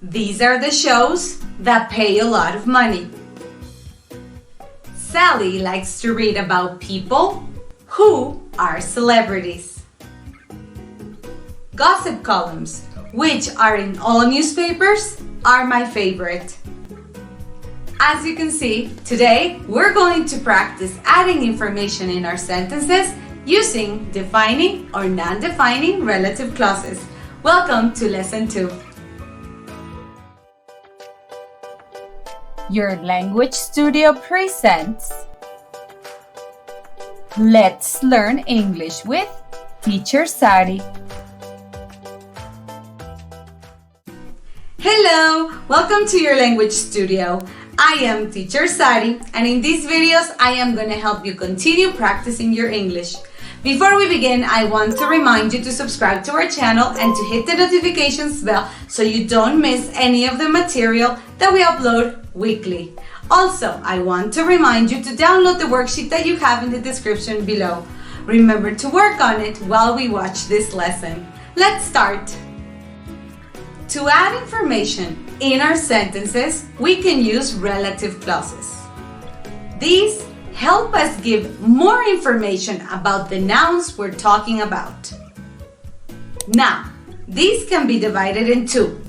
These are the shows that pay a lot of money. Sally likes to read about people who are celebrities. Gossip columns, which are in all newspapers, are my favorite. As you can see, today we're going to practice adding information in our sentences using defining or non-defining relative clauses. Welcome to Lesson 2. Your Language Studio presents Let's Learn English with Teacher Sari. Hello! Welcome to Your Language Studio. I am Teacher Sari, and in these videos I am going to help you continue practicing your English. Before we begin, I want to remind you to subscribe to our channel and to hit the notifications bell so you don't miss any of the material that we upload weekly. Also, I want to remind you to download the worksheet that you have in the description below. Remember to work on it while we watch this lesson. Let's start. To add information in our sentences, we can use relative clauses. These help us give more information about the nouns we're talking about. Now, these can be divided in two: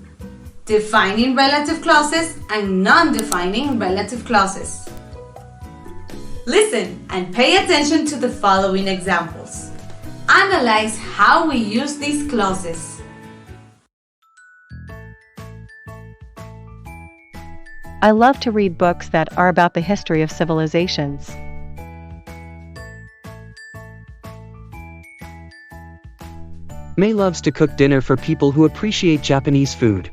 defining relative clauses and non-defining relative clauses. Listen and pay attention to the following examples. Analyze how we use these clauses. I love to read books that are about the history of civilizations. May loves to cook dinner for people who appreciate Japanese food.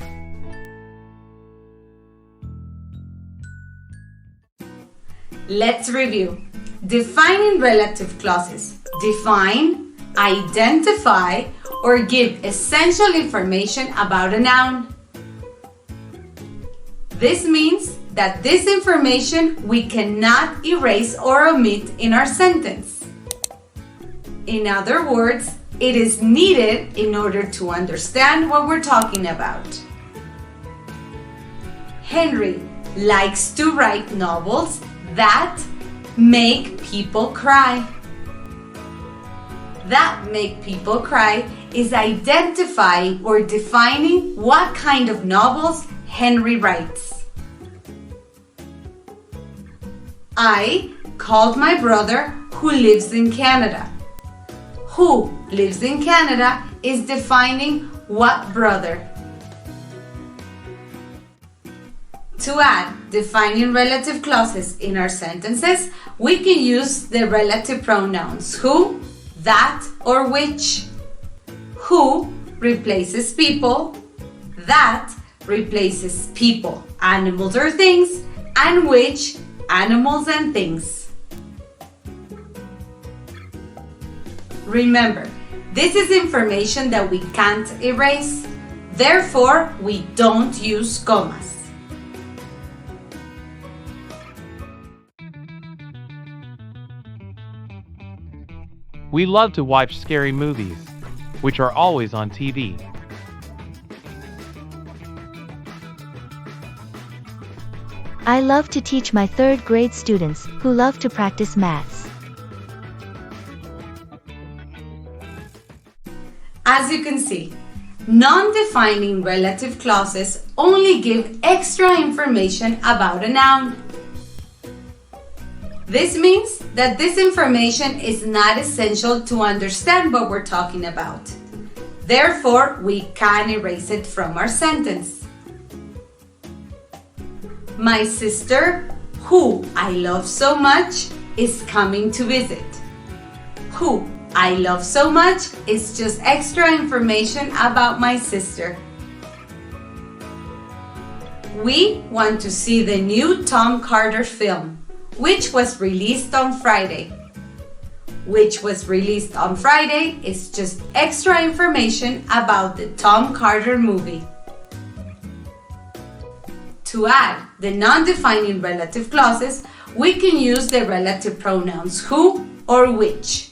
Let's review. Defining relative clauses. Define, identify, or give essential information about a noun. This means that this information we cannot erase or omit in our sentence. In other words, it is needed in order to understand what we're talking about. Henry likes to write novels that make people cry. That make people cry is identifying or defining what kind of novels Henry writes. I called my brother who lives in Canada. Who lives in Canada is defining what brother. To add defining relative clauses in our sentences, we can use the relative pronouns who, that, or which. Who replaces people, that replaces people, animals or things, and which, animals and things. Remember, this is information that we can't erase, therefore we don't use commas. We love to watch scary movies, which are always on TV. I love to teach my third grade students who love to practice maths. As you can see, non-defining relative clauses only give extra information about a noun. This means that this information is not essential to understand what we're talking about. Therefore, we can erase it from our sentence. My sister, who I love so much, is coming to visit. Who I love so much is just extra information about my sister. We want to see the new Tom Carter film, which was released on Friday. Which was released on Friday is just extra information about the Tom Carter movie. To add the non-defining relative clauses, we can use the relative pronouns who or which.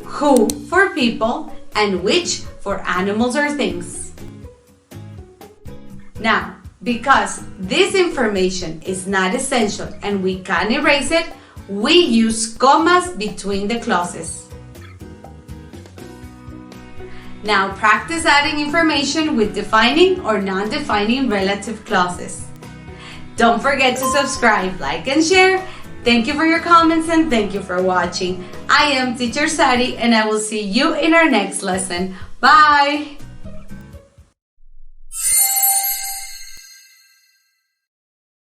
Who for people and which for animals or things. Now, Because this information is not essential and we can erase it, we use commas between the clauses. Now practice adding information with defining or non-defining relative clauses. Don't forget to subscribe, like, and share. Thank you for your comments and thank you for watching. I am Teacher Sari and I will see you in our next lesson. Bye!